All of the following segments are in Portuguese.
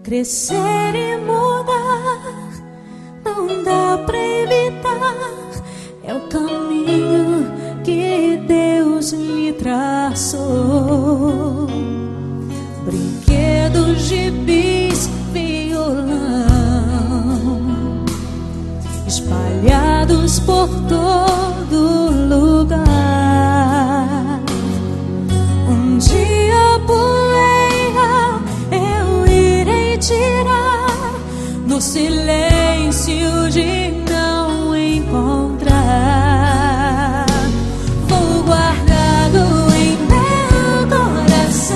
Crescer e mudar não dá pra evitar, é o caminho que Deus lhe traçou. Brinquedos, gibis, violão espalhados por todo lugar. Um dia a poeira eu irei tirar no silêncio de não encontrar. Vou guardá-lo em meu coração.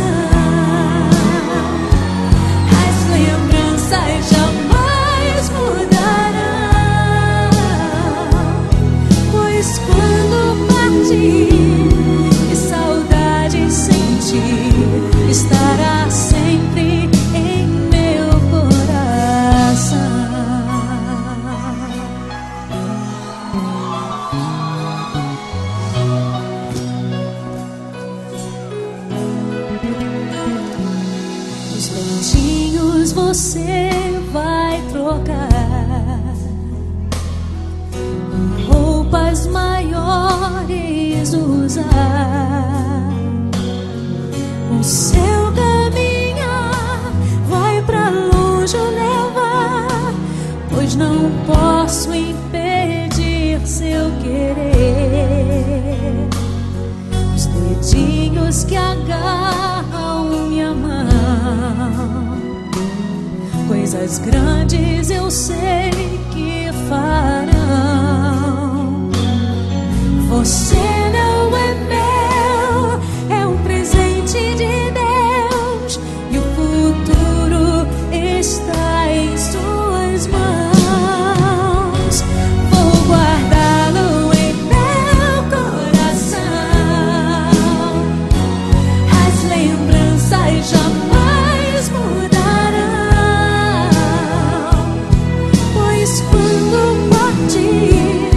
As lembranças jamais mudarão, pois quando partir e saudade sentir, estará sempre em meu coração. Os dentinhos você vai trocar por roupas maiores usar. O seu caminhar vai pra longe levar, pois não posso impedir seu querer. Os dedinhos que agarram minha mão, coisas grandes eu sei que farão. Você não é meu, é um presente de Deus, e o futuro está em suas mãos. Vou guardá-lo em meu coração. As lembranças jamais mudarão, pois quando partir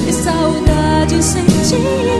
e saudade sentir,